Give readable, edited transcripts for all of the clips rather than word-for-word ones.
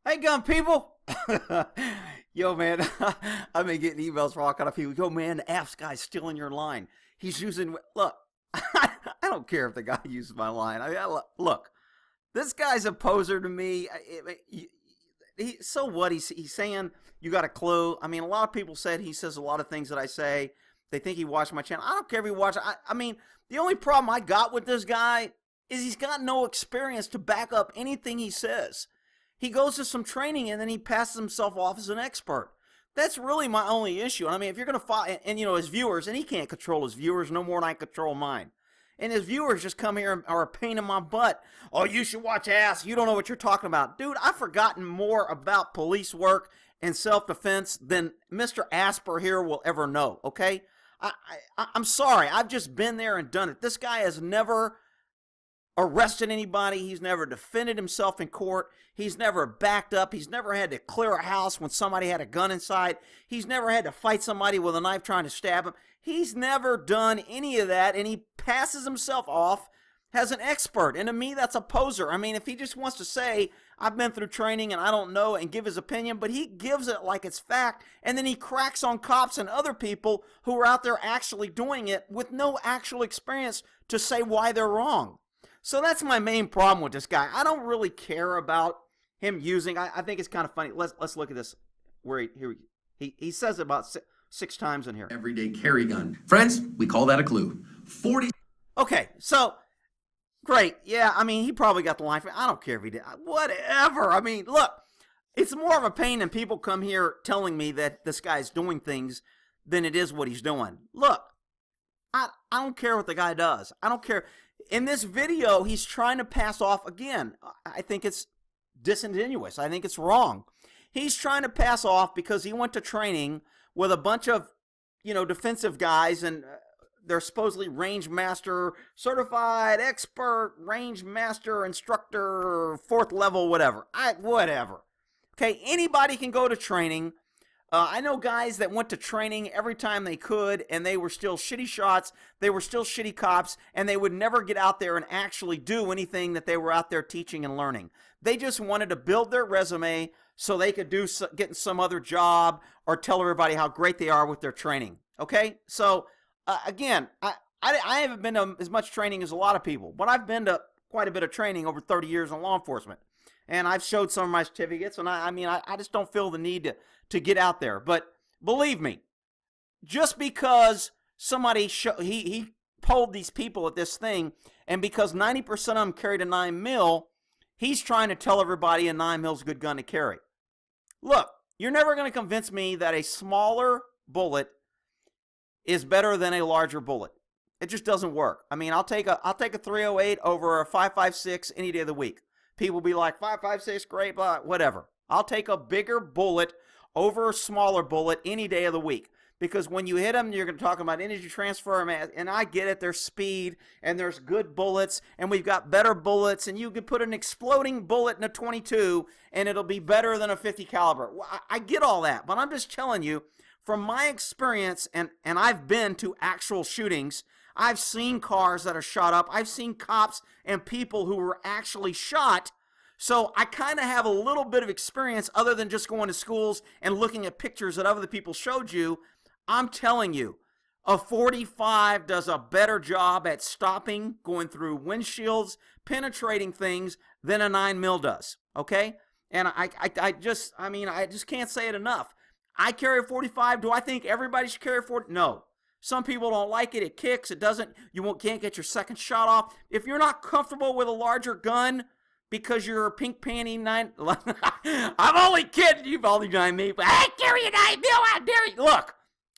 Hey, gun people! Yo, man, I've been getting emails from all kind of people. Yo, man, the apps guy's stealing your line. He's using. Look, I don't care if the guy uses my line. Look, this guy's a poser to me. So what? He's saying you got a clue. I mean, a lot of people said he says a lot of things that I say. They think he watched my channel. I don't care if he watched. I mean, the only problem I got with this guy is he's got no experience to back up anything he says. He goes to some training and then he passes himself off as an expert. That's really my only issue. I mean, if you're going to follow, and you know, his viewers, and he can't control his viewers no more than I control mine. And his viewers just come here and are a pain in my butt. Oh, you should watch ass. You don't know what you're talking about. Dude, I've forgotten more about police work and self-defense than Mr. Asper here will ever know, okay? I'm sorry. I've just been there and done it. This guy has never arrested anybody. He's never defended himself in court. He's never backed up. He's never had to clear a house when somebody had a gun inside. He's never had to fight somebody with a knife trying to stab him. He's never done any of that, and he passes himself off as an expert. And to me, that's a poser. I mean, if he just wants to say, I've been through training and I don't know, and give his opinion, but he gives it like it's fact, and then he cracks on cops and other people who are out there actually doing it with no actual experience to say why they're wrong. So that's my main problem with this guy. I don't really care about him using. I think it's kind of funny. Let's look at this. Where he says it about six times in here. Everyday carry gun. Friends, we call that a clue. 40. Okay, so great. Yeah, I mean, he probably got the line. I don't care if he did. Whatever. I mean, look, it's more of a pain than people come here telling me that this guy's doing things than it is what he's doing. Look, I don't care what the guy does. I don't care. In this video, he's trying to pass off, again, I think it's disingenuous. I think it's wrong. He's trying to pass off because he went to training with a bunch of, you know, defensive guys, and they're supposedly range master, certified, expert, range master, instructor, 4th level, whatever. Whatever. Okay, anybody can go to training. I know guys that went to training every time they could, and they were still shitty shots, they were still shitty cops, and they would never get out there and actually do anything that they were out there teaching and learning. They just wanted to build their resume so they could get some other job or tell everybody how great they are with their training. Okay? So, again, I haven't been to as much training as a lot of people, but I've been to quite a bit of training over 30 years in law enforcement. And I've showed some of my certificates, and I just don't feel the need to get out there. But believe me, just because somebody he polled these people at this thing, and because 90% of them carried a 9mm, he's trying to tell everybody a 9mm is a good gun to carry. Look, you're never going to convince me that a smaller bullet is better than a larger bullet. It just doesn't work. I mean, I'll take a 308 over a 5.56 any day of the week. People be like, 5.56, great, blah, whatever. I'll take a bigger bullet over a smaller bullet any day of the week. Because when you hit them, you're going to talk about energy transfer, and I get it. There's speed, and there's good bullets, and we've got better bullets, and you can put an exploding bullet in a 22, and it'll be better than a 50 caliber. Well, I get all that, but I'm just telling you, from my experience, and I've been to actual shootings, I've seen cars that are shot up. I've seen cops and people who were actually shot. So I kind of have a little bit of experience other than just going to schools and looking at pictures that other people showed you. I'm telling you, a 45 does a better job at stopping, going through windshields, penetrating things than a 9mm does, okay? And I just can't say it enough. I carry a 45. Do I think everybody should carry a 40? No. Some people don't like it. It kicks. It doesn't. Can't get your second shot off. If you're not comfortable with a larger gun because you're a pink panty 9, I'm only kidding. You've only done me, but I carry a 9mm. I dare you. Look,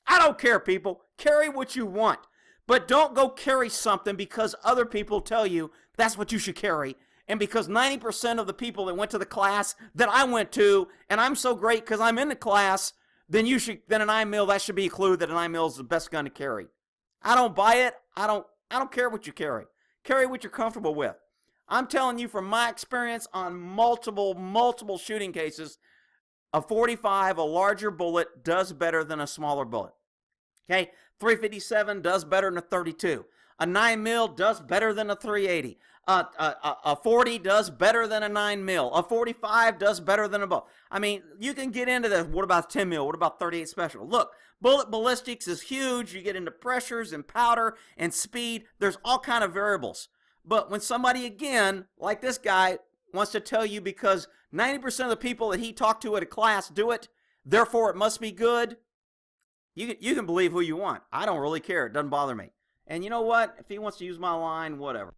I don't care, people. Carry what you want, but don't go carry something because other people tell you that's what you should carry. And because 90% of the people that went to the class that I went to, and I'm so great because I'm in the class, then a 9mm, that should be a clue that a 9mm is the best gun to carry. I don't buy it. I don't care what you carry. Carry what you're comfortable with. I'm telling you from my experience on multiple shooting cases, a 45, a larger bullet, does better than a smaller bullet. Okay? 357 does better than a 32. A 9mm does better than a 380. A 40 does better than a 9 mil. A 45 does better than a bow. I mean, you can get into the what about 10 mil? What about 38 special? Look, bullet ballistics is huge. You get into pressures and powder and speed. There's all kind of variables. But when somebody, again, like this guy, wants to tell you because 90% of the people that he talked to at a class do it, therefore it must be good, you can believe who you want. I don't really care. It doesn't bother me. And you know what? If he wants to use my line, whatever.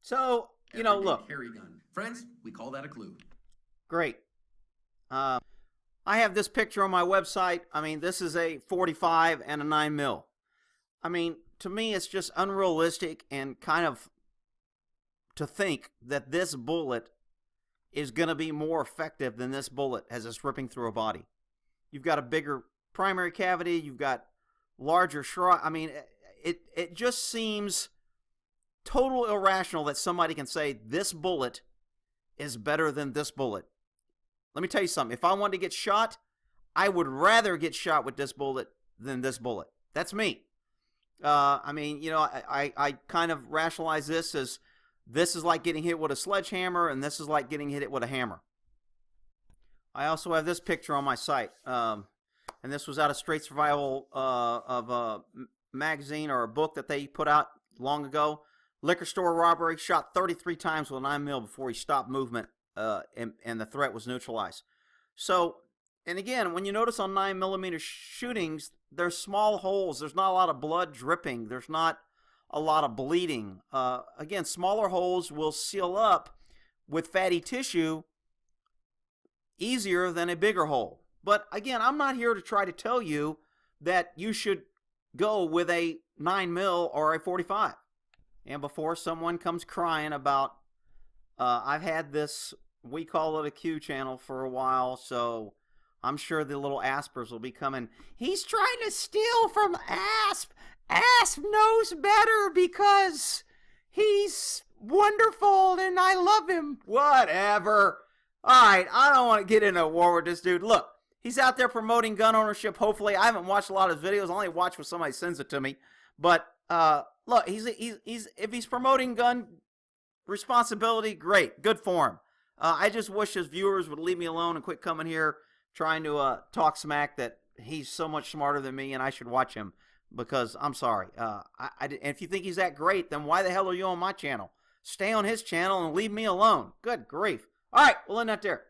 So, look. Carry gun. Friends, we call that a clue. Great. I have this picture on my website. I mean, this is a 45 and a 9 mil. I mean, to me, it's just unrealistic and kind of to think that this bullet is going to be more effective than this bullet as it's ripping through a body. You've got a bigger primary cavity. You've got larger shrug. I mean, it just seems total irrational that somebody can say this bullet is better than this bullet. Let me tell you something. If I wanted to get shot, I would rather get shot with this bullet than this bullet. That's me. I mean, I kind of rationalize this as this is like getting hit with a sledgehammer, and this is like getting hit with a hammer. I also have this picture on my site, and this was out of Straight Survival of a magazine or a book that they put out long ago. Liquor store robbery, shot 33 times with a 9 mil before he stopped movement, and the threat was neutralized. So, and again, when you notice on 9mm shootings, there's small holes. There's not a lot of blood dripping. There's not a lot of bleeding. Again, smaller holes will seal up with fatty tissue easier than a bigger hole. But again, I'm not here to try to tell you that you should go with a 9 mil or a 45. And before someone comes crying about, I've had this, we call it a Q channel for a while, so I'm sure the little Aspers will be coming. He's trying to steal from Asp. Asp knows better because he's wonderful and I love him. Whatever. All right, I don't want to get into a war with this dude. Look, he's out there promoting gun ownership, hopefully. I haven't watched a lot of his videos. I only watch when somebody sends it to me. But, look, he's if he's promoting gun responsibility, great. Good for him. I just wish his viewers would leave me alone and quit coming here trying to talk smack that he's so much smarter than me and I should watch him because I'm sorry. And if you think he's that great, then why the hell are you on my channel? Stay on his channel and leave me alone. Good grief. All right, we'll end that there.